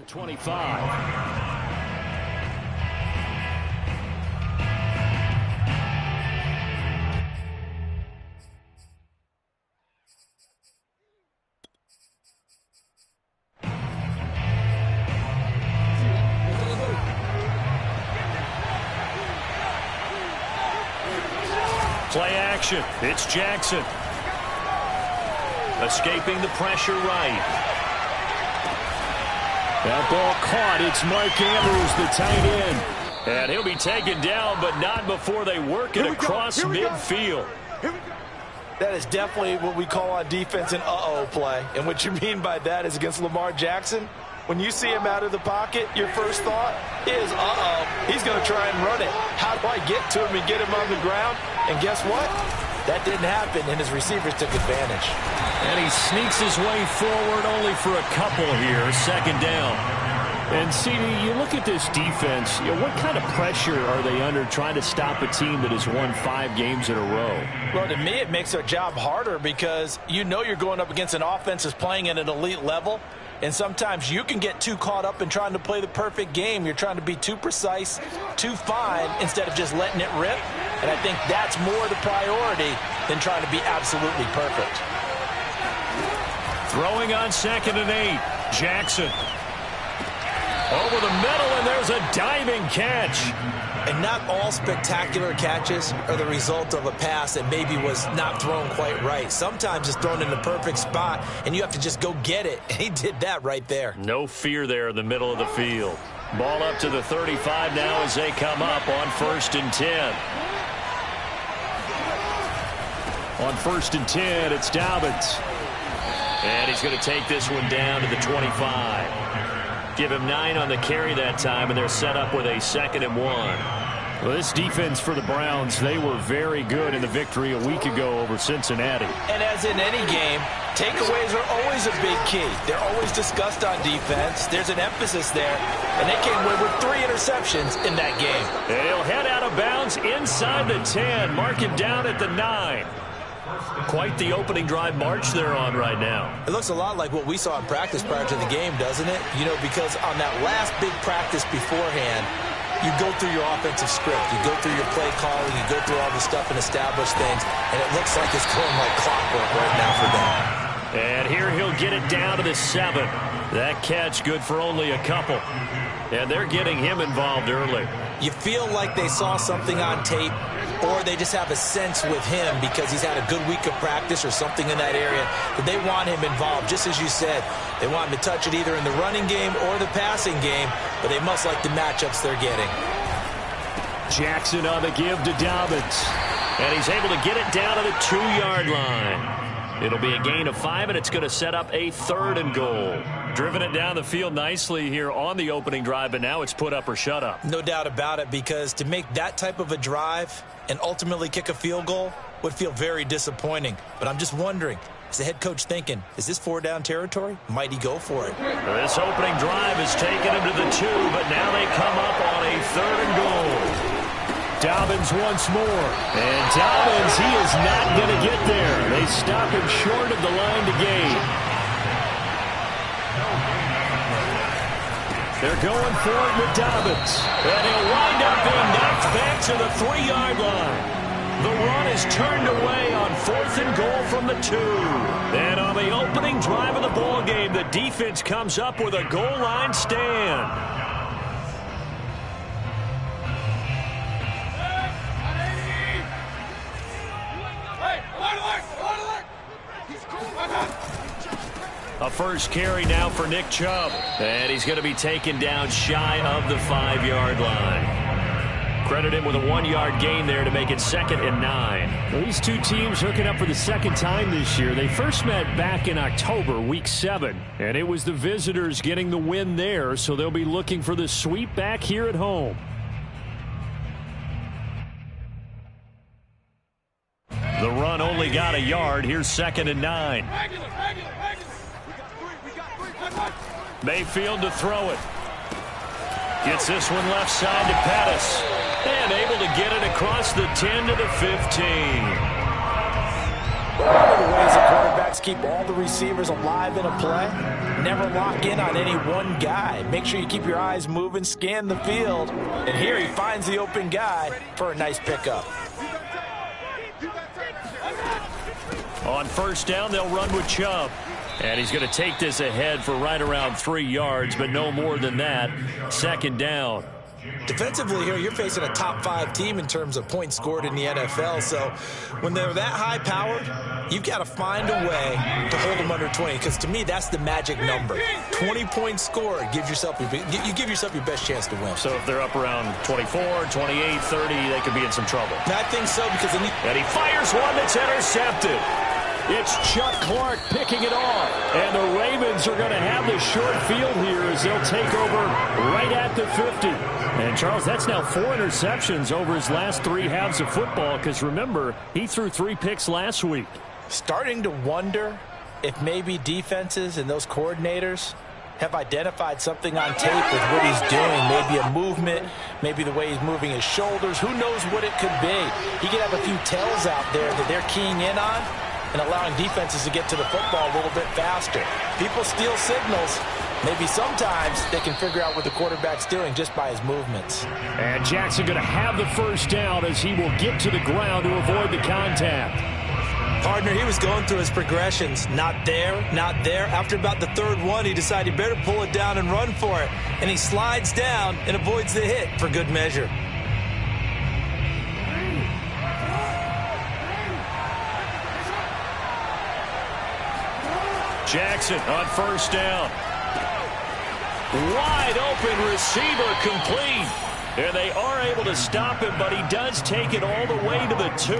25. Play action. It's Jackson. Escaping the pressure right. That ball caught. It's Mark Andrews, the tight end. And he'll be taken down, but not before they work it across midfield. That is definitely what we call on defense an uh-oh play. And what you mean by that is against Lamar Jackson, when you see him out of the pocket, your first thought is, uh-oh, he's going to try and run it. How do I get to him and get him on the ground? And guess what? That didn't happen, and his receivers took advantage. And he sneaks his way forward only for a couple here, second down. And, CD, you look at this defense, what kind of pressure are they under trying to stop a team that has won 5 games in a row? Well, to me, it makes their job harder because you know you're going up against an offense that's playing at an elite level. And sometimes you can get too caught up in trying to play the perfect game. You're trying to be too precise, too fine, instead of just letting it rip. And I think that's more the priority than trying to be absolutely perfect. Throwing on 2nd and 8. Jackson. Over the middle, and there's a diving catch. And not all spectacular catches are the result of a pass that maybe was not thrown quite right. Sometimes it's thrown in the perfect spot, and you have to just go get it. And he did that right there. No fear there in the middle of the field. Ball up to the 35 now as they come up on 1st and 10. On 1st and 10, it's Dobbins. And he's going to take this one down to the 25. Give him 9 on the carry that time, and they're set up with a 2nd and 1. Well, this defense for the Browns, they were very good in the victory a week ago over Cincinnati. And as in any game, takeaways are always a big key. They're always discussed on defense. There's an emphasis there, and they came away with 3 interceptions in that game. And he'll head out of bounds inside the 10, mark him down at the 9. Quite the opening drive march they're on right now. It looks a lot like what we saw in practice prior to the game, doesn't it? You know, because on that last big practice beforehand, you go through your offensive script. You go through your play calling. You go through all the stuff and establish things. And it looks like it's going like clockwork right now for them. And here he'll get it down to the 7. That catch good for only a couple. And they're getting him involved early. You feel like they saw something on tape, or they just have a sense with him because he's had a good week of practice or something in that area that they want him involved. Just as you said, they want him to touch it either in the running game or the passing game, but they must like the matchups they're getting. Jackson on the give to Dobbins. And he's able to get it down to the 2-yard line. It'll be a gain of 5, and it's going to set up a 3rd and goal. Driven it down the field nicely here on the opening drive, but now it's put up or shut up. No doubt about it, because to make that type of a drive and ultimately kick a field goal would feel very disappointing. But I'm just wondering, is the head coach thinking, is this 4-down territory? Might he go for it? This opening drive has taken him to the 2, but now they come up on a 3rd and goal. Dobbins once more. And Dobbins, he is not going to get there. They stop him short of the line to gain. They're going for it with Dobbins. And he'll wind up being knocked back to the 3-yard line. The run is turned away on 4th and goal from the 2. And on the opening drive of the ball game, the defense comes up with a goal line stand. A first carry now for Nick Chubb. And he's going to be taken down shy of the 5-yard line. Credit him with a 1-yard gain there to make it 2nd and 9. Well, these two teams hooking up for the 2nd time this year. They first met back in October, week 7. And it was the visitors getting the win there, so they'll be looking for the sweep back here at home. The run only got a yard. Here's 2nd and 9. Mayfield to throw it. Gets this one left side to Pettis. And able to get it across the 10 to the 15. One of the ways that quarterbacks keep all the receivers alive in a play, never lock in on any one guy. Make sure you keep your eyes moving, scan the field. And here he finds the open guy for a nice pickup. On first down, they'll run with Chubb. And he's going to take this ahead for right around 3 yards, but no more than that. Second down. Defensively here, you're facing a top-5 team in terms of points scored in the NFL. So when they're that high-powered, you've got to find a way to hold them under 20. Because to me, that's the magic number. 20 points scored gives yourself you give yourself your best chance to win. So if they're up around 24, 28, 30, they could be in some trouble. And I think so because and he fires one that's intercepted. It's Chuck Clark picking it off. And the Ravens are going to have the short field here as they'll take over right at the 50. And, Charles, that's now 4 interceptions over his last 3 halves of football because, remember, he threw 3 picks last week. Starting to wonder if maybe defenses and those coordinators have identified something on tape with what he's doing. Maybe a movement, maybe the way he's moving his shoulders. Who knows what it could be? He could have a few tells out there that they're keying in on and allowing defenses to get to the football a little bit faster. People steal signals. Maybe sometimes they can figure out what the quarterback's doing just by his movements. And Jackson going to have the first down as he will get to the ground to avoid the contact. Partner, he was going through his progressions. Not there, not there. After about the 3rd one, he decided he better pull it down and run for it. And he slides down and avoids the hit for good measure. Jackson on first down. Wide open receiver complete. And they are able to stop him, but he does take it all the way to the 2.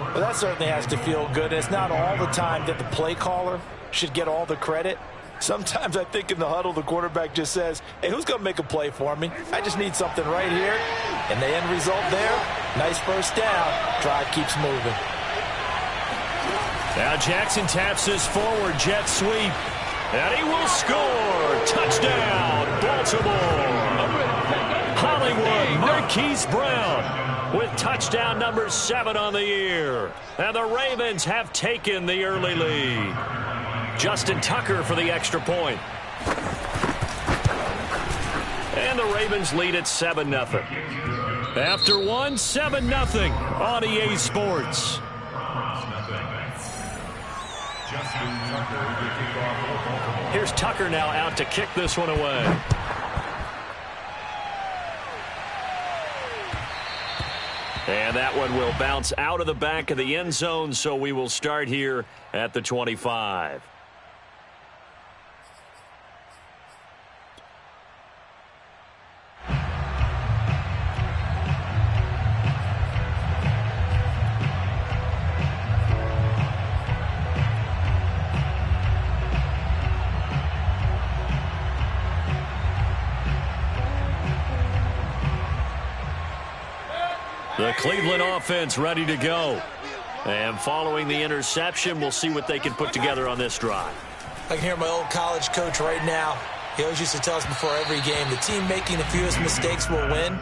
Well, that certainly has to feel good. It's not all the time that the play caller should get all the credit. Sometimes I think in the huddle, the quarterback just says, hey, who's going to make a play for me? I just need something right here. And the end result there, nice first down. Drive keeps moving. Now Jackson taps this forward jet sweep. And he will score. Touchdown, Baltimore. Hollywood Marquise Brown with touchdown number 7 on the year. And the Ravens have taken the early lead. Justin Tucker for the extra point. And the Ravens lead at 7-0. After one, 7-0 on EA Sports. Here's Tucker now out to kick this one away. And that one will bounce out of the back of the end zone, so we will start here at the 25. The Cleveland offense ready to go. And following the interception, we'll see what they can put together on this drive. I can hear my old college coach right now. He always used to tell us before every game, the team making the fewest mistakes will win.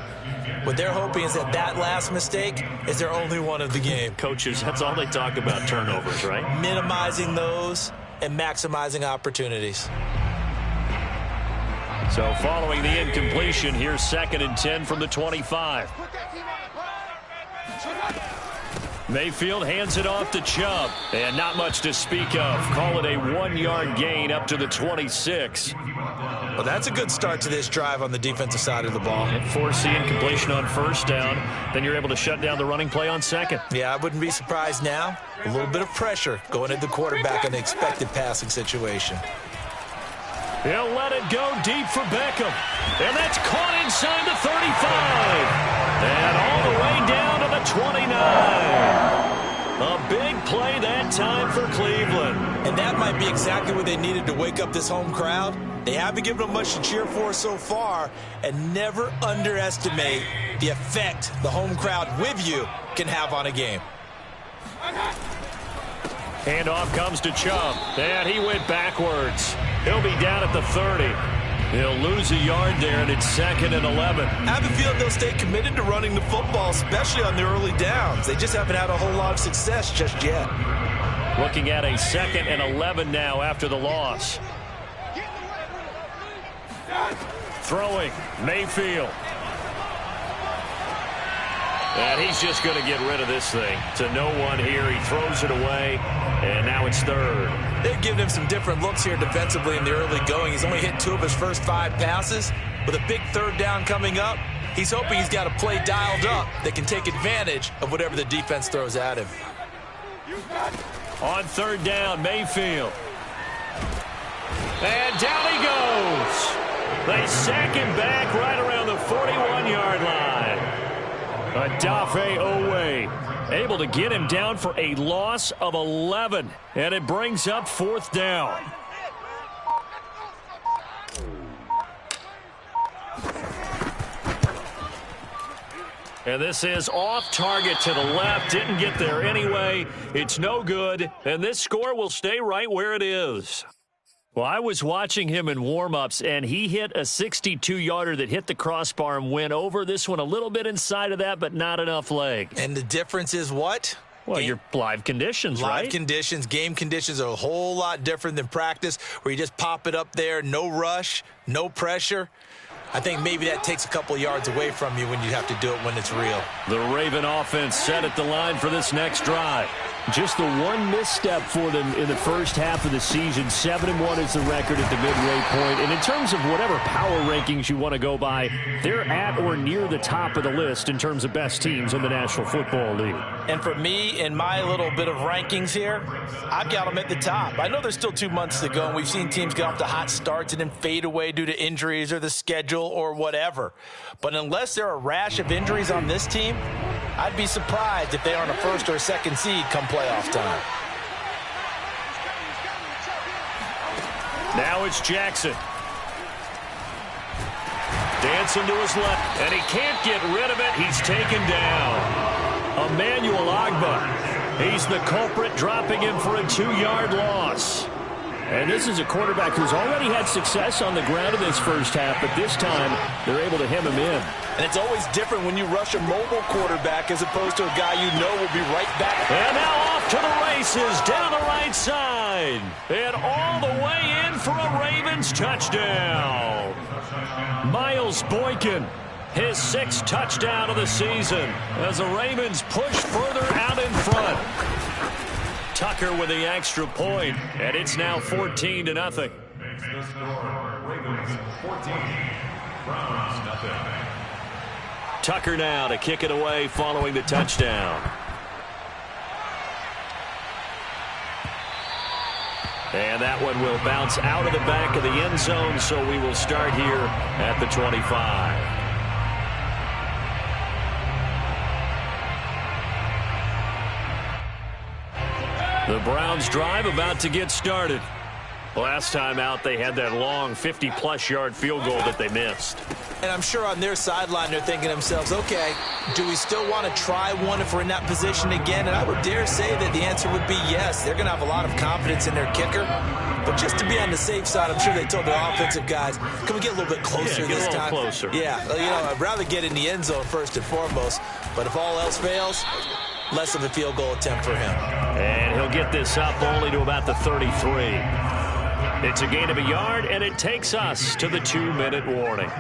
What they're hoping is that that last mistake is their only one of the game. Coaches, that's all they talk about, turnovers, right? Minimizing those and maximizing opportunities. So following the incompletion, here's 2nd and 10 from the 25. Mayfield hands it off to Chubb. And not much to speak of. Call it a 1-yard gain up to the 26. Well, that's a good start to this drive on the defensive side of the ball. And force the incompletion on first down. Then you're able to shut down the running play on 2nd. Yeah, I wouldn't be surprised now. A little bit of pressure going at the quarterback in the expected passing situation. He'll let it go deep for Beckham. And that's caught inside the 35. And all the way down to the 29. A big play that time for Cleveland. And that might be exactly what they needed to wake up this home crowd. They haven't given them much to cheer for so far. And never underestimate the effect the home crowd with you can have on a game. Handoff comes to Chubb. And he went backwards. He'll be down at the 30. He'll lose a yard there, and it's 2nd and 11. I have a feeling they'll stay committed to running the football, especially on the early downs. They just haven't had a whole lot of success just yet. Looking at a 2nd and 11 now after the loss. Throwing, Mayfield. And he's just going to get rid of this thing. To no one here. He throws it away, and now it's 3rd. They've given him some different looks here defensively in the early going. He's only hit 2 of his first 5 passes. With a big 3rd down coming up, he's hoping he's got a play dialed up that can take advantage of whatever the defense throws at him. On 3rd down, Mayfield. And down he goes. They sack him back right around the 41-yard line. Adafe Owe able to get him down for a loss of 11. And it brings up 4th down. And this is off target to the left. Didn't get there anyway. It's no good. And this score will stay right where it is. Well, I was watching him in warm-ups, and he hit a 62-yarder that hit the crossbar and went over. This one a little bit inside of that, but not enough leg. And the difference is what? Well, your live conditions, right? Live conditions, game conditions are a whole lot different than practice, where you just pop it up there, no rush, no pressure. I think maybe that takes a couple yards away from you when you have to do it when it's real. The Raven offense set at the line for this next drive. Just the one misstep for them in the first half of the season. 7-1 is the record at the midway point. And in terms of whatever power rankings you want to go by, they're at or near the top of the list in terms of best teams in the National Football League. And for me, in my little bit of rankings here, I've got them at the top. I know there's still 2 months to go, and we've seen teams get off to hot starts and then fade away due to injuries or the schedule or whatever. But unless there are a rash of injuries on this team, I'd be surprised if they aren't a 1st or 2nd seed come playoff time. Now it's Jackson. Dancing to his left, and he can't get rid of it. He's taken down. Emmanuel Agba. He's the culprit, dropping him for a 2-yard loss. And this is a quarterback who's already had success on the ground in this first half, but this time they're able to hem him in. And it's always different when you rush a mobile quarterback as opposed to a guy you know will be right back. And now off to the races down the right side. And all the way in for a Ravens touchdown. Miles Boykin, his 6th touchdown of the season as the Ravens push further out in front. Tucker with the extra point, and it's now 14-0. Tucker now to kick it away following the touchdown. And that one will bounce out of the back of the end zone, so we will start here at the 25. The Browns drive about to get started. Last time out, they had that long 50-plus yard field goal that they missed. And I'm sure on their sideline, they're thinking to themselves, okay, do we still want to try one if we're in that position again? And I would dare say that the answer would be yes. They're going to have a lot of confidence in their kicker. But just to be on the safe side, I'm sure they told their offensive guys, can we get a little bit closer this time? Closer. Yeah, you know, I'd rather get in the end zone first and foremost. But if all else fails, less of a field goal attempt for him. And he'll get this up only to about the 33. It's a gain of a yard, and it takes us to the 2-minute warning.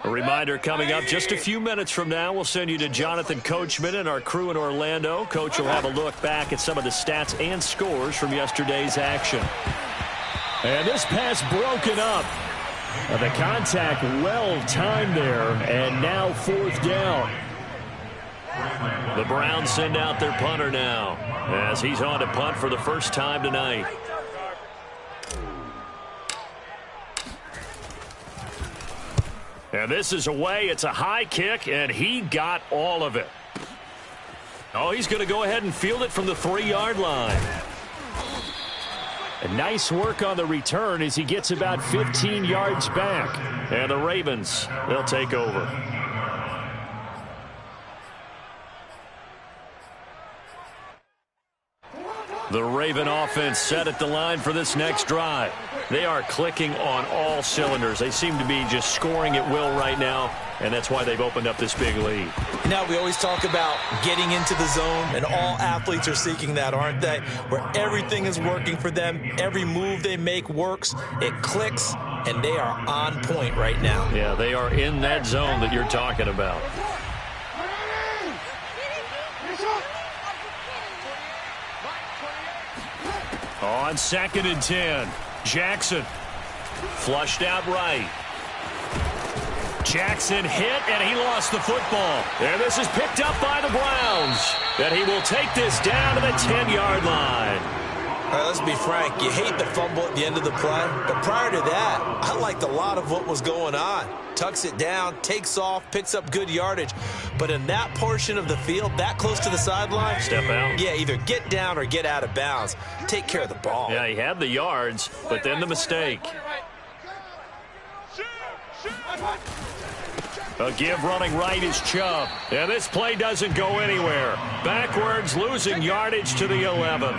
A reminder coming up just a few minutes from now, we'll send you to Jonathan Coachman and our crew in Orlando. Coach will have a look back at some of the stats and scores from yesterday's action. And this pass broken up. The contact well timed there, and now 4th down. The Browns send out their punter now as he's on to punt for the first time tonight. And this is away. It's a high kick, and he got all of it. Oh, he's going to go ahead and field it from the 3-yard line. And nice work on the return as he gets about 15 yards back. And the Ravens, they'll take over. The Raven offense set at the line for this next drive. They are clicking on all cylinders. They seem to be just scoring at will right now, and that's why they've opened up this big lead. Now, we always talk about getting into the zone, and all athletes are seeking that, aren't they? Where everything is working for them. Every move they make works. It clicks, and they are on point right now. Yeah, they are in that zone that you're talking about. On 2nd and 10, Jackson flushed out right. Jackson hit, and he lost the football. And this is picked up by the Browns. And he will take this down to the 10-yard line. All right, let's be frank. You hate the fumble at the end of the play. But prior to that, I liked a lot of what was going on. Tucks it down, takes off, picks up good yardage. But in that portion of the field, that close to the sideline, step out. Yeah, either get down or get out of bounds. Take care of the ball. Yeah, he had the yards, but then the mistake. A give running right is Chubb. And this play doesn't go anywhere. Backwards, losing yardage to the 11.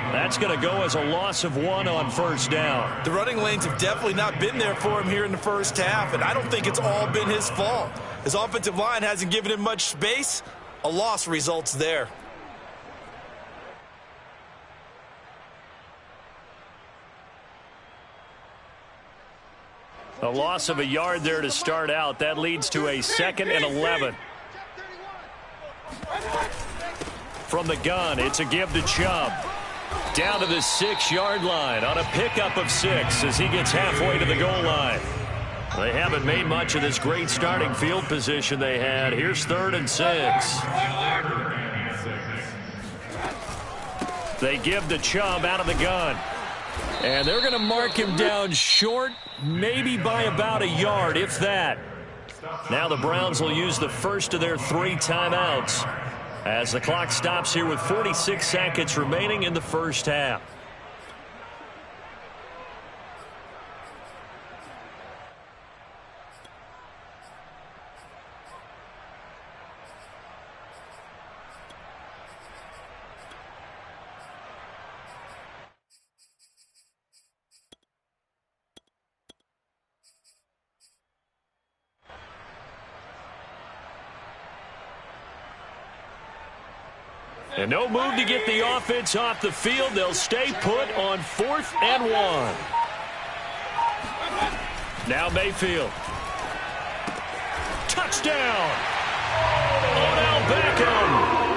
That's going to go as a loss of 1 on first down. The running lanes have definitely not been there for him here in the first half, and I don't think it's all been his fault. His offensive line hasn't given him much space. A loss results there. A loss of a yard there to start out. That leads to a 2nd and 11. From the gun, it's a give to Chubb. Down to the 6-yard line on a pickup of 6 as he gets halfway to the goal line. They haven't made much of this great starting field position they had. Here's 3rd and 6. They give to Chubb out of the gun. And they're going to mark him down short, maybe by about a yard, if that. Now the Browns will use the first of their 3 timeouts as the clock stops here with 46 seconds remaining in the first half. And no move to get the offense off the field. They'll stay put on 4th and 1. Now Mayfield. Touchdown! Odell Beckham.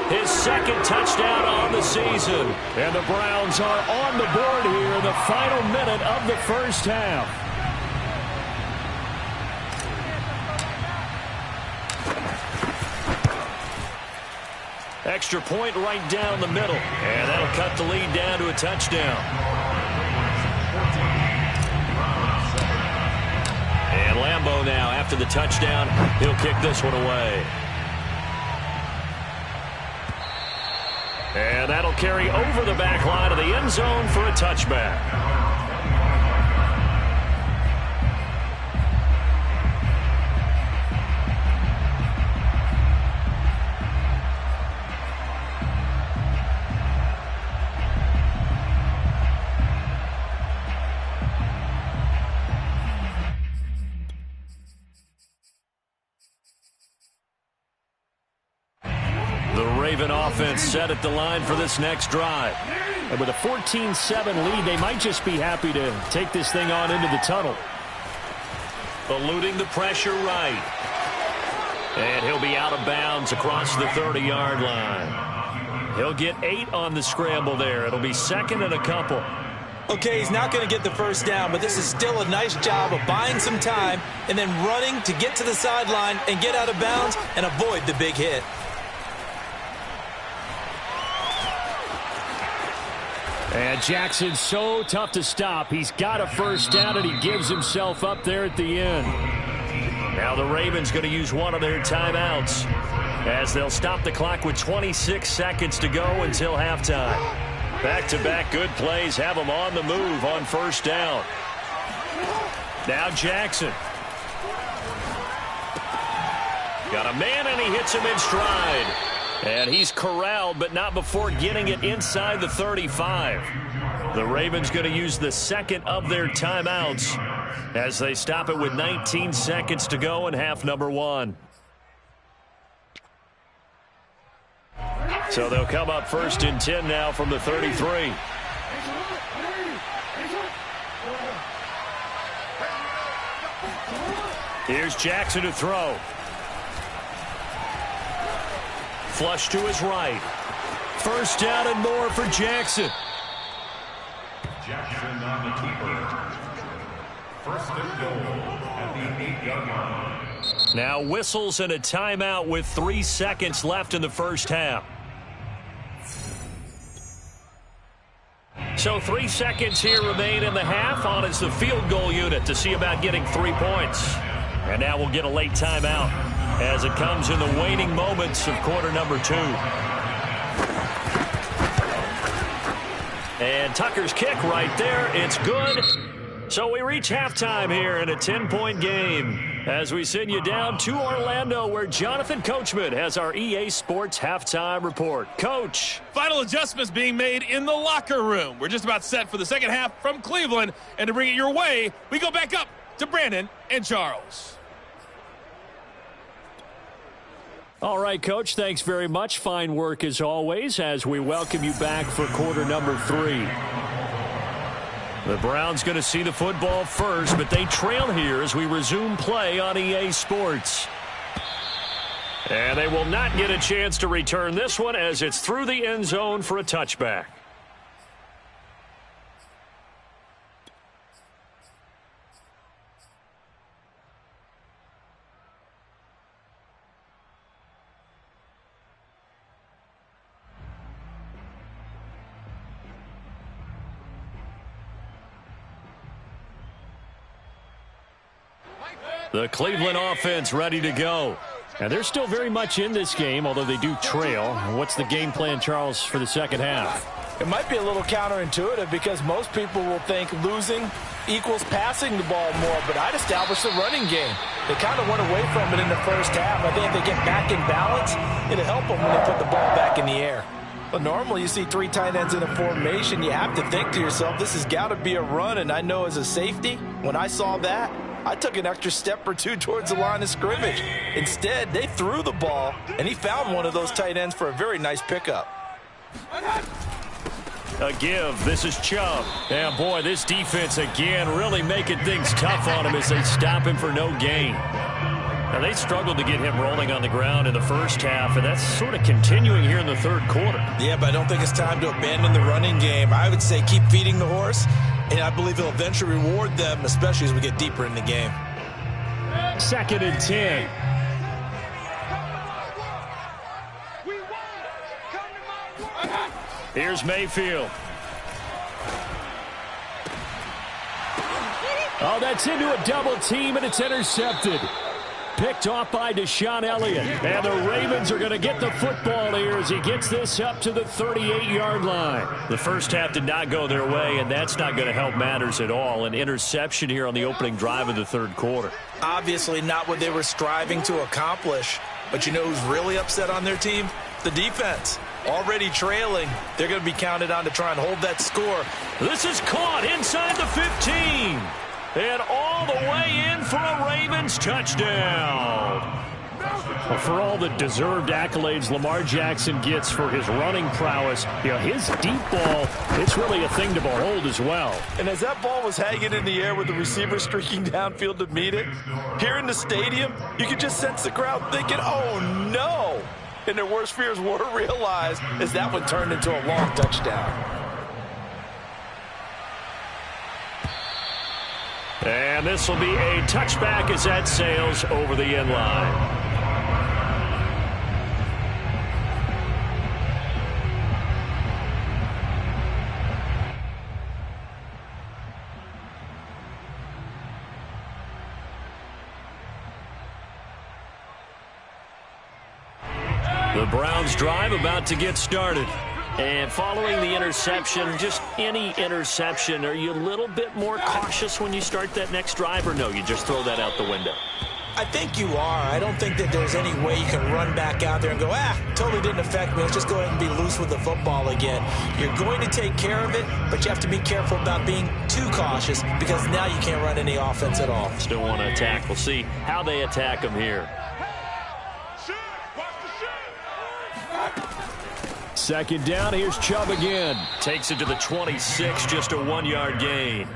His 2nd touchdown on the season. And the Browns are on the board here in the final minute of the first half. Extra point right down the middle. And that'll cut the lead down to a touchdown. And Lambeau now, after the touchdown, he'll kick this one away. And that'll carry over the back line of the end zone for a touchback. Offense set at the line for this next drive. And with a 14-7 lead, they might just be happy to take this thing on into the tunnel. Eluding the pressure right. And he'll be out of bounds across the 30-yard line. He'll get 8 on the scramble there. It'll be 2nd and a couple. Okay, he's not going to get the first down, but this is still a nice job of buying some time and then running to get to the sideline and get out of bounds and avoid the big hit. And Jackson's so tough to stop. He's got a first down, and he gives himself up there at the end. Now the Ravens going to use one of their timeouts as they'll stop the clock with 26 seconds to go until halftime. Back-to-back good plays have them on the move on first down. Now Jackson. Got a man, and he hits him in stride. And he's corralled, but not before getting it inside the 35. The Ravens going to use the second of their timeouts as they stop it with 19 seconds to go in half number 1. So they'll come up 1st and 10 now from the 33. Here's Jackson to throw. Flush to his right. First down and more for Jackson. Jackson on the keeper. First and goal at the 8-yard line. Now whistles and a timeout with 3 seconds left in the first half. So 3 seconds here remain in the half. On is the field goal unit to see about getting 3 points. And now we'll get a late timeout as it comes in the waning moments of quarter number 2. And Tucker's kick right there. It's good. So we reach halftime here in a 10-point game as we send you down to Orlando, where Jonathan Coachman has our EA Sports halftime report. Coach. Final adjustments being made in the locker room. We're just about set for the second half from Cleveland. And to bring it your way, we go back up to Brandon and Charles. All right, Coach, thanks very much. Fine work as always as we welcome you back for quarter number 3. The Browns going to see the football first, but they trail here as we resume play on EA Sports. And they will not get a chance to return this one as it's through the end zone for a touchback. The Cleveland offense ready to go. And they're still very much in this game, although they do trail. What's the game plan, Charles, for the second half? It might be a little counterintuitive because most people will think losing equals passing the ball more, but I'd establish the running game. They kind of went away from it in the first half. I think if they get back in balance, it'll help them when they put the ball back in the air. But normally you see 3 tight ends in a formation, you have to think to yourself, this has got to be a run, and I know as a safety, when I saw that, I took an extra step or 2 towards the line of scrimmage. Instead, they threw the ball, and he found one of those tight ends for a very nice pickup. A give. This is Chubb. And, boy, this defense, again, really making things tough on him as they stop him for no gain. Now, they struggled to get him rolling on the ground in the first half, and that's sort of continuing here in the third quarter. Yeah, but I don't think it's time to abandon the running game. I would say keep feeding the horse, and I believe he'll eventually reward them, especially as we get deeper in the game. 2nd and 10. Here's Mayfield. Oh, that's into a double team, and it's intercepted. Picked off by Deshaun Elliott. And the Ravens are going to get the football here as he gets this up to the 38-yard line. The first half did not go their way, and that's not going to help matters at all. An interception here on the opening drive of the third quarter. Obviously not what they were striving to accomplish. But you know who's really upset on their team? The defense. Already trailing. They're going to be counted on to try and hold that score. This is caught inside the 15. And all the way in for a Ravens touchdown. Well, for all the deserved accolades Lamar Jackson gets for his running prowess, you know, his deep ball, it's really a thing to behold as well. And as that ball was hanging in the air with the receiver streaking downfield to meet it, here in the stadium, you could just sense the crowd thinking, oh, no. And their worst fears were realized as that one turned into a long touchdown. And this will be a touchback as that sails over the end line. The Browns drive about to get started. And following the interception, just any interception, are you a little bit more cautious when you start that next drive, or no, you just throw that out the window? I think you are. I don't think that there's any way you can run back out there and go, totally didn't affect me. Let's just go ahead and be loose with the football again. You're going to take care of it, but you have to be careful about being too cautious because now you can't run any offense at all. Still want to attack. We'll see how they attack him here. Second down, here's Chubb again. Takes it to the 26, just a 1-yard gain.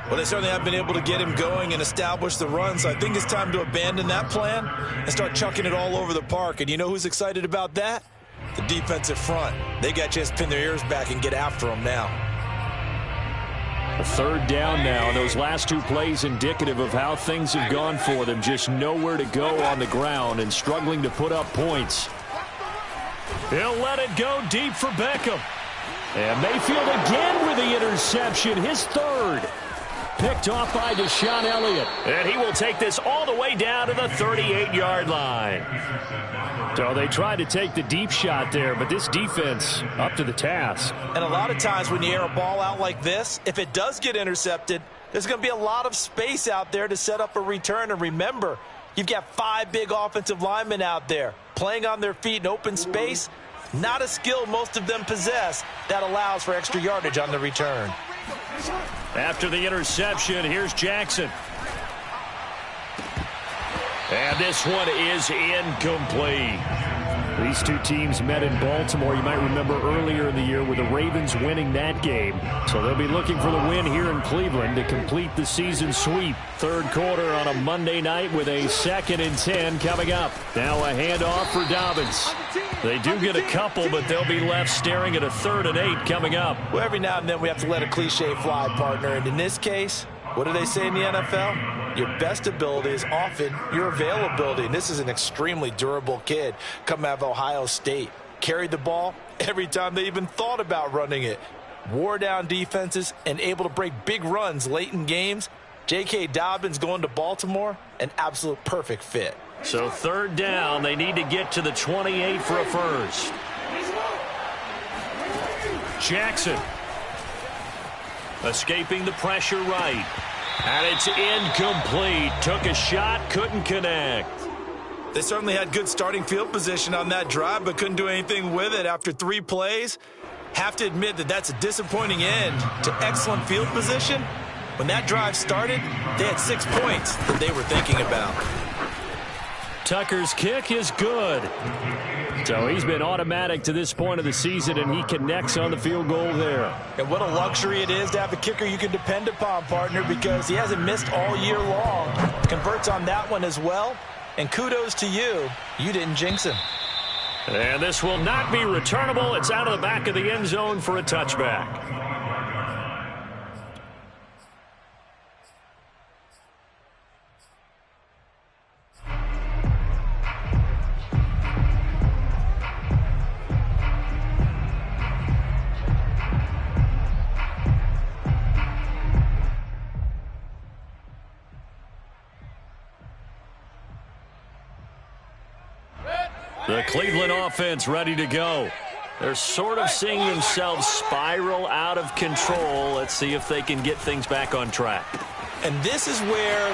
Well, they certainly have been able to get him going and establish the run, so I think it's time to abandon that plan and start chucking it all over the park. And you know who's excited about that? The defensive front. They got a chance to pin their ears back and get after him now. A third down now, and those last two plays indicative of how things have gone for them. Just nowhere to go on the ground and struggling to put up points. He'll let it go deep for Beckham. And Mayfield again with the interception, his third. Picked off by Deshaun Elliott. And he will take this all the way down to the 38-yard line. So they tried to take the deep shot there, but this defense up to the task. And a lot of times when you air a ball out like this, if it does get intercepted, there's going to be a lot of space out there to set up a return. And remember, you've got 5 big offensive linemen out there playing on their feet in open space. Not a skill most of them possess that allows for extra yardage on the return. After the interception, here's Jackson. And this one is incomplete. These two teams met in Baltimore. You might remember earlier in the year with the Ravens winning that game. So they'll be looking for the win here in Cleveland to complete the season sweep. Third quarter on a Monday night with a 2nd and 10 coming up. Now a handoff for Dobbins. They do get a couple, but they'll be left staring at a 3rd and 8 coming up. Well, every now and then we have to let a cliche fly, partner. And in this case, what do they say in the NFL? Your best ability is often your availability. And this is an extremely durable kid coming out of Ohio State. Carried the ball every time they even thought about running it. Wore down defenses and able to break big runs late in games. J.K. Dobbins going to Baltimore, an absolute perfect fit. So 3rd down, they need to get to the 28 for a first. Jackson. Escaping the pressure right. And it's incomplete. Took a shot, couldn't connect. They certainly had good starting field position on that drive, but couldn't do anything with it after 3 plays. Have to admit that that's a disappointing end to excellent field position. When that drive started, they had 6 points that they were thinking about. Tucker's kick is good. So he's been automatic to this point of the season, and he connects on the field goal there. And what a luxury it is to have a kicker you can depend upon, partner, because he hasn't missed all year long. Converts on that one as well. And kudos to you. You didn't jinx him. And this will not be returnable. It's out of the back of the end zone for a touchback. The Cleveland offense ready to go. They're sort of seeing themselves spiral out of control. Let's see if they can get things back on track. And this is where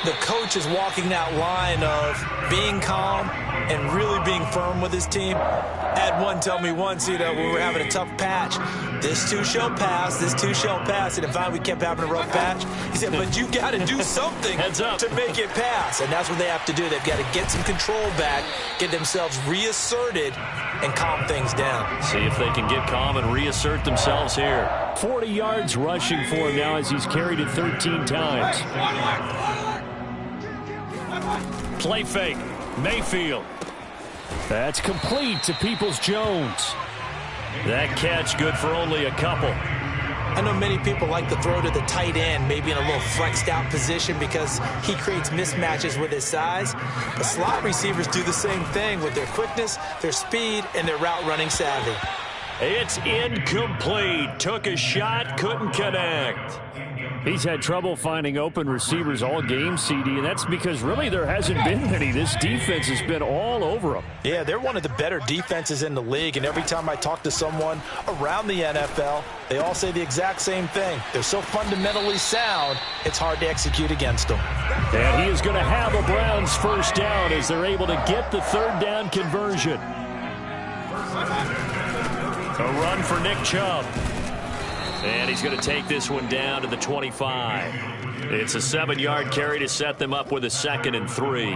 the coach is walking that line of being calm and really being firm with his team. Had one tell me once, when we were having a tough patch, this too shall pass, this too shall pass. And if we kept having a rough patch, he said, but you got to do something to make it pass. And that's what they have to do. They've got to get some control back, get themselves reasserted, and calm things down. See if they can get calm and reassert themselves here. 40 yards rushing for him now as he's carried it 13 times. Play fake. Mayfield. That's complete to Peoples-Jones. That catch good for only a couple. I know many people like to throw to the tight end, maybe in a little flexed out position because he creates mismatches with his size. But slot receivers do the same thing with their quickness, their speed, and their route running savvy. It's incomplete. Took a shot, couldn't connect. He's had trouble finding open receivers all game, CD, and that's because really there hasn't been many. This defense has been all over them. Yeah, they're one of the better defenses in the league, and every time I talk to someone around the NFL, they all say the exact same thing. They're so fundamentally sound, it's hard to execute against them. And he is going to have a Browns first down as they're able to get the third down conversion. A run for Nick Chubb. And he's going to take this one down to the 25. It's a 7-yard carry to set them up with a 2nd and 3.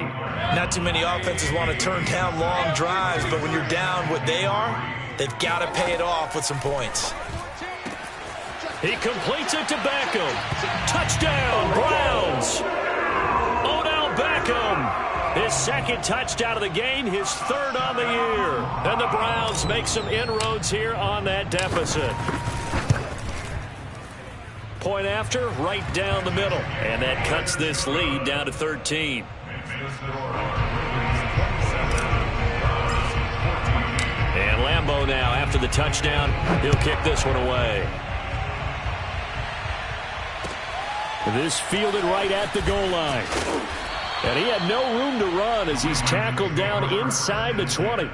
Not too many offenses want to turn down long drives, but when you're down what they are, they've got to pay it off with some points. He completes it to Beckham. Touchdown, Browns! Odell Beckham. His 2nd touchdown of the game, his 3rd on the year. And the Browns make some inroads here on that deficit. Point after, right down the middle. And that cuts this lead down to 13. And Lambeau now, after the touchdown, he'll kick this one away. This fielded right at the goal line. And he had no room to run as he's tackled down inside the 20.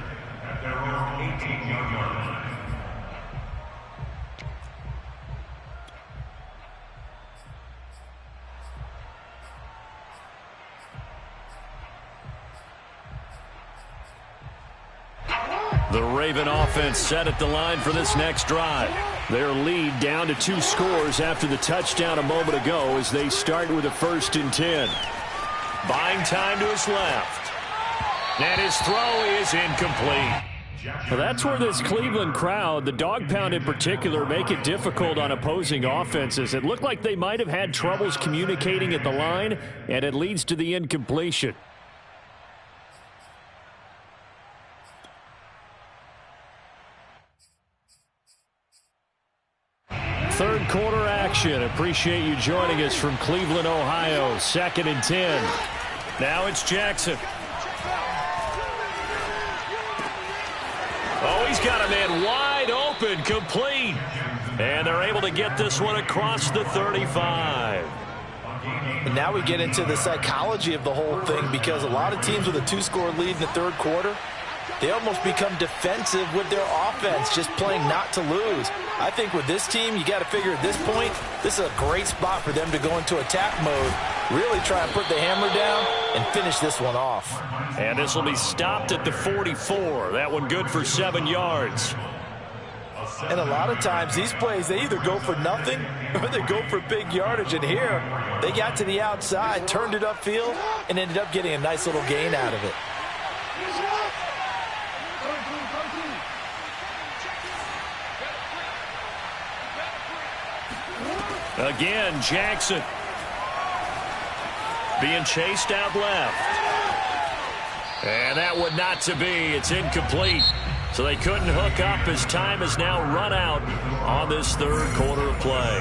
The Raven offense set at the line for this next drive. Their lead down to 2 scores after the touchdown a moment ago as they start with a 1st and 10. Buying time to his left. And his throw is incomplete. Well, that's where this Cleveland crowd, the dog pound in particular, make it difficult on opposing offenses. It looked like they might have had troubles communicating at the line, and it leads to the incompletion. Third quarter action. Appreciate you joining us from Cleveland, Ohio. 2nd and 10. Now it's Jackson. Oh, he's got a man wide open, complete. And they're able to get this one across the 35. And now we get into the psychology of the whole thing, because a lot of teams with a 2-score lead in the 3rd quarter, they almost become defensive with their offense, just playing not to lose. I think with this team, you got to figure at this point, this is a great spot for them to go into attack mode, really try and put the hammer down and finish this one off. And this will be stopped at the 44. That one good for 7 yards. And a lot of times, these plays, they either go for nothing or they go for big yardage. And here, they got to the outside, turned it upfield, and ended up getting a nice little gain out of it. Again, Jackson being chased out left. And that one not to be. It's incomplete. So they couldn't hook up as time has now run out on this 3rd quarter of play.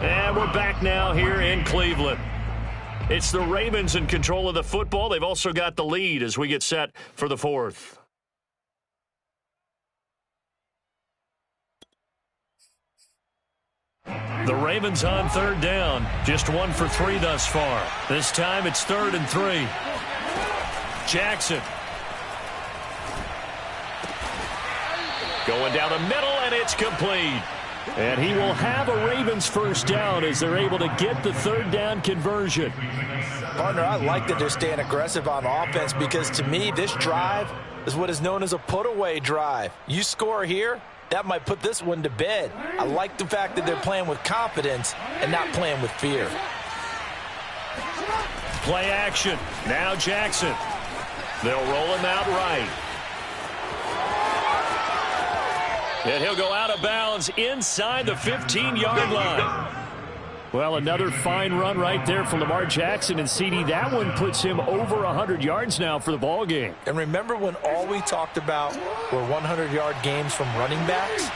And we're back now here in Cleveland. It's the Ravens in control of the football. They've also got the lead as we get set for the 4th. The Ravens on 3rd down. Just 1 for 3 thus far. This time it's 3rd and 3. Jackson. Going down the middle, and it's complete. And he will have a Ravens first down as they're able to get the 3rd down conversion. Partner, I like that they're staying aggressive on offense, because to me, this drive is what is known as a put-away drive. You score here, that might put this one to bed. I like the fact that they're playing with confidence and not playing with fear. Play action. Now Jackson. They'll roll him out right. And he'll go out of bounds inside the 15-yard line. Well, another fine run right there from Lamar Jackson, and CD, that one puts him over 100 yards now for the ball game. And remember when all we talked about were 100-yard games from running backs?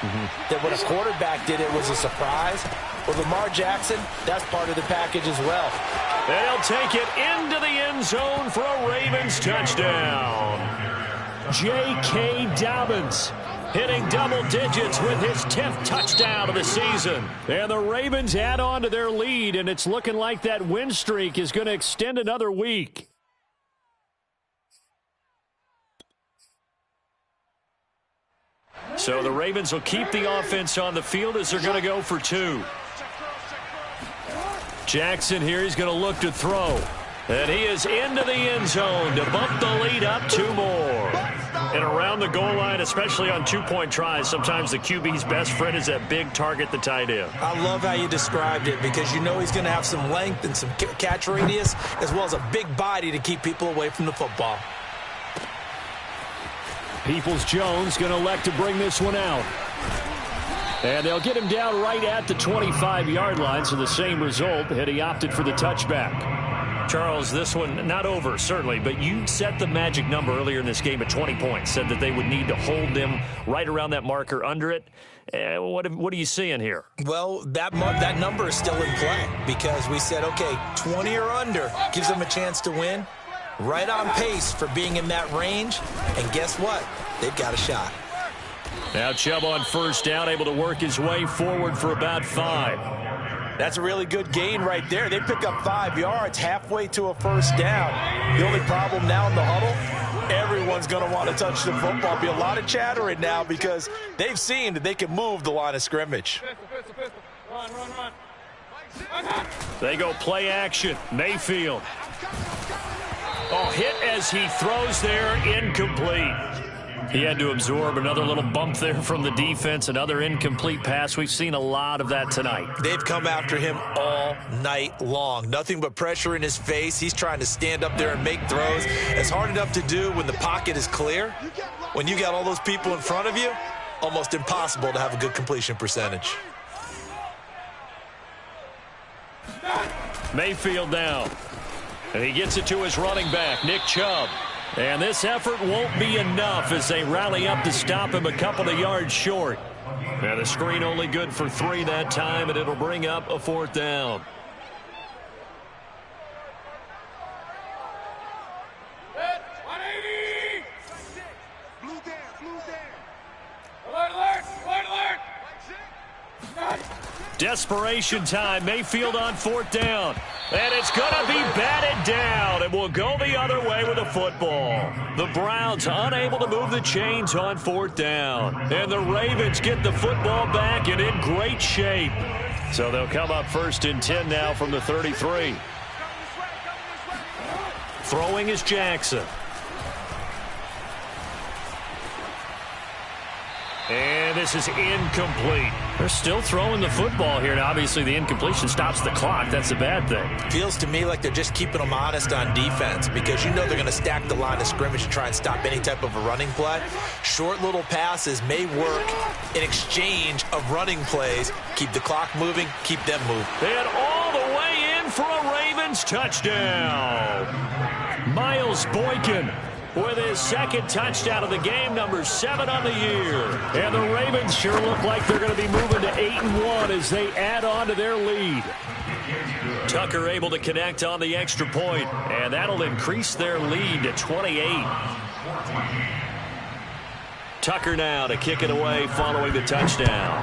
That when a quarterback did it was a surprise? Well, Lamar Jackson, that's part of the package as well. They'll take it into the end zone for a Ravens touchdown. J.K. Dobbins hitting double digits with his 10th touchdown of the season. And the Ravens add on to their lead, and it's looking like that win streak is going to extend another week. So the Ravens will keep the offense on the field as they're going to go for 2. Jackson here, he's going to look to throw. And he is into the end zone to bump the lead up 2 more. And around the goal line, especially on 2-point tries, sometimes the QB's best friend is that big target, the tight end. I love how you described it because you know he's going to have some length and some catch radius as well as a big body to keep people away from the football. Peoples-Jones going to elect to bring this one out. And they'll get him down right at the 25-yard line, so the same result had he opted for the touchback. Charles, this one not over, certainly, but you set the magic number earlier in this game at 20 points, said that they would need to hold them right around that marker under it. What are you seeing here? Well, that number is still in play because we said, okay, 20 or under gives them a chance to win. Right on pace for being in that range, and guess what? They've got a shot. Now Chubb on first down, able to work his way forward for about 5. That's a really good gain right there. They pick up 5 yards halfway to a first down. The only problem now in the huddle, everyone's going to want to touch the football. Be a lot of chattering now because they've seen that they can move the line of scrimmage. Run. They go play action. Mayfield. Oh, hit as he throws there, incomplete. He had to absorb another little bump there from the defense, another incomplete pass. We've seen a lot of that tonight. They've come after him all night long. Nothing but pressure in his face. He's trying to stand up there and make throws. It's hard enough to do when the pocket is clear. When you got all those people in front of you, almost impossible to have a good completion percentage. Mayfield down. And he gets it to his running back, Nick Chubb. And this effort won't be enough as they rally up to stop him a couple of yards short. Now the screen only good for 3 that time, and it'll bring up a 4th down. Desperation time. Mayfield on 4th down. And it's going to be batted down. And will go the other way with the football. The Browns unable to move the chains on 4th down. And the Ravens get the football back and in great shape. So they'll come up 1st and 10 now from the 33. Throwing is Jackson. And this is incomplete. They're still throwing the football here. Now, obviously, the incompletion stops the clock. That's a bad thing. Feels to me like they're just keeping them honest on defense because you know they're going to stack the line of scrimmage to try and stop any type of a running play. Short little passes may work in exchange of running plays. Keep the clock moving, keep them moving. And all the way in for a Ravens touchdown. Miles Boykin with his 2nd touchdown of the game, number 7 on the year. And the Ravens sure look like they're going to be moving to 8-1 as they add on to their lead. Tucker able to connect on the extra point, and that'll increase their lead to 28. Tucker now to kick it away following the touchdown.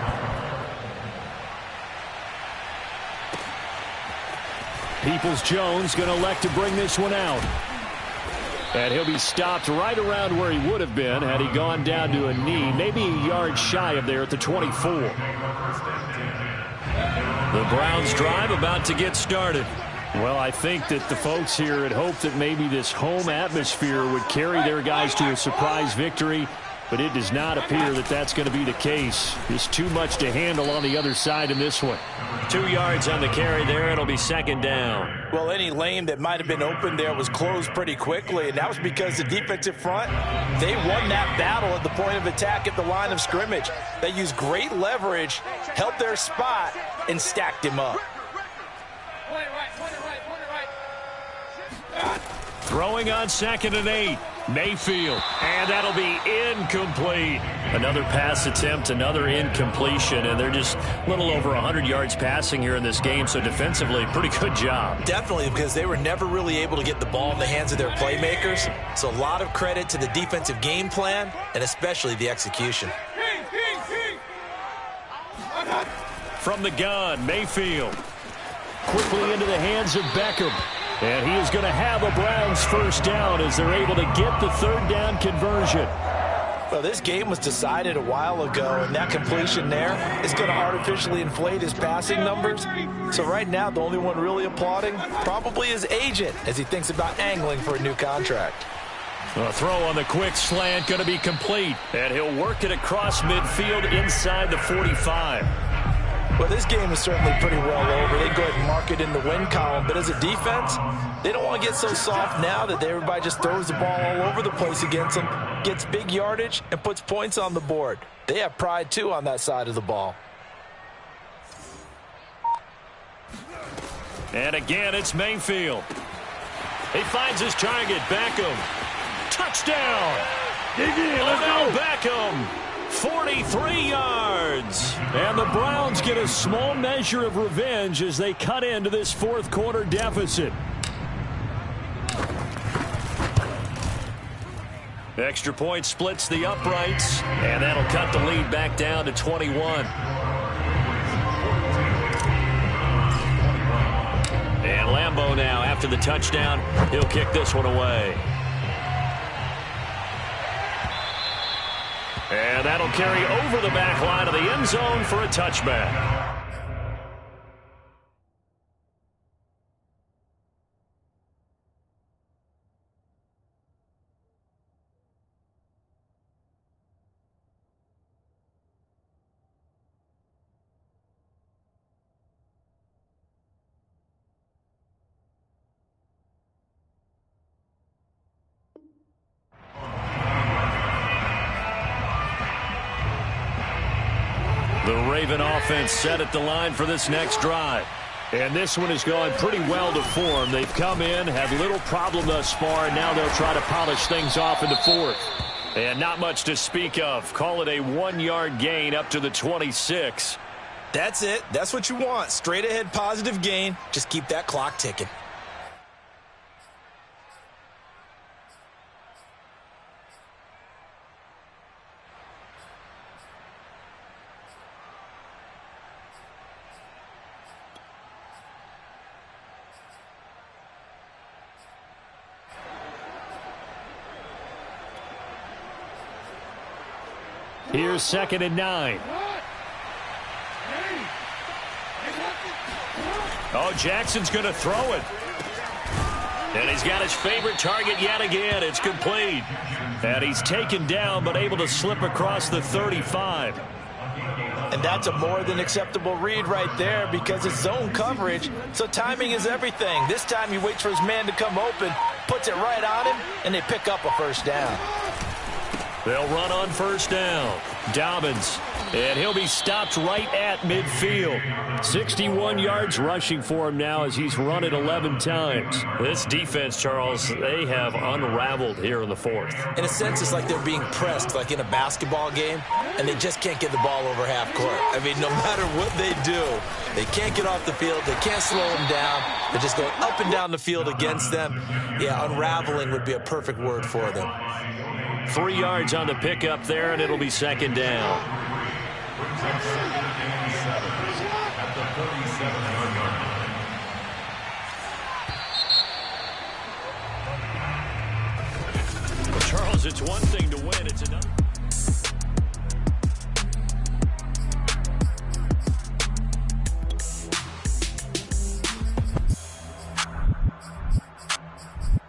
Peoples-Jones going to elect to bring this one out. And he'll be stopped right around where he would have been had he gone down to a knee, maybe a yard shy of there at the 24. The Browns drive about to get started. Well, I think that the folks here had hoped that maybe this home atmosphere would carry their guys to a surprise victory, but it does not appear that that's going to be the case. There's too much to handle on the other side in this one. 2 yards on the carry there. It'll be 2nd down. Well, any lane that might have been open there was closed pretty quickly, and that was because the defensive front, they won that battle at the point of attack at the line of scrimmage. They used great leverage, held their spot, and stacked him up. Throwing on 2nd and 8. Mayfield, and that'll be incomplete. Another pass attempt, another incompletion, and they're just a little over 100 yards passing here in this game, so defensively, pretty good job. Definitely, because they were never really able to get the ball in the hands of their playmakers, so a lot of credit to the defensive game plan, and especially the execution. From the gun, Mayfield. Quickly into the hands of Beckham. And he is going to have a Browns first down as they're able to get the third down conversion. Well, this game was decided a while ago, and that completion there is going to artificially inflate his passing numbers. So right now, the only one really applauding probably his agent as he thinks about angling for a new contract. A throw on the quick slant going to be complete, and he'll work it across midfield inside the 45. Well, this game is certainly pretty well over. They go ahead and mark it in the win column. But as a defense, they don't want to get so soft now that everybody just throws the ball all over the place against them, gets big yardage, and puts points on the board. They have pride, too, on that side of the ball. And again, it's Mayfield. He finds his target, Beckham. Touchdown! Odell Beckham! 43 yards. And the Browns get a small measure of revenge as they cut into this fourth quarter deficit. Extra point splits the uprights, and that'll cut the lead back down to 21. And Lambeau now, after the touchdown, he'll kick this one away. And that'll carry over the back line of the end zone for a touchback. The Raven offense set at the line for this next drive. And this one is going pretty well to form. They've come in, had little problem thus far, and now they'll try to polish things off in the fourth. And not much to speak of. Call it a 1-yard gain up to the 26. That's it. That's what you want. Straight ahead positive gain. Just keep that clock ticking. Here's 2nd and 9. Oh, Jackson's going to throw it. And he's got his favorite target yet again. It's complete. And he's taken down but able to slip across the 35. And that's a more than acceptable read right there because it's zone coverage, so timing is everything. This time he waits for his man to come open, puts it right on him, and they pick up a first down. They'll run on first down. Dobbins, and he'll be stopped right at midfield. 61 yards rushing for him now as he's run it 11 times. This defense, Charles, they have unraveled here in the fourth. In a sense, it's like they're being pressed, like in a basketball game, and they just can't get the ball over half court. I mean, no matter what they do, they can't get off the field. They can't slow them down. They're just going up and down the field against them. Yeah, unraveling would be a perfect word for them. 3 yards on the pickup there, and it'll be 2nd down. Well, Charles, it's one thing to win. It's another.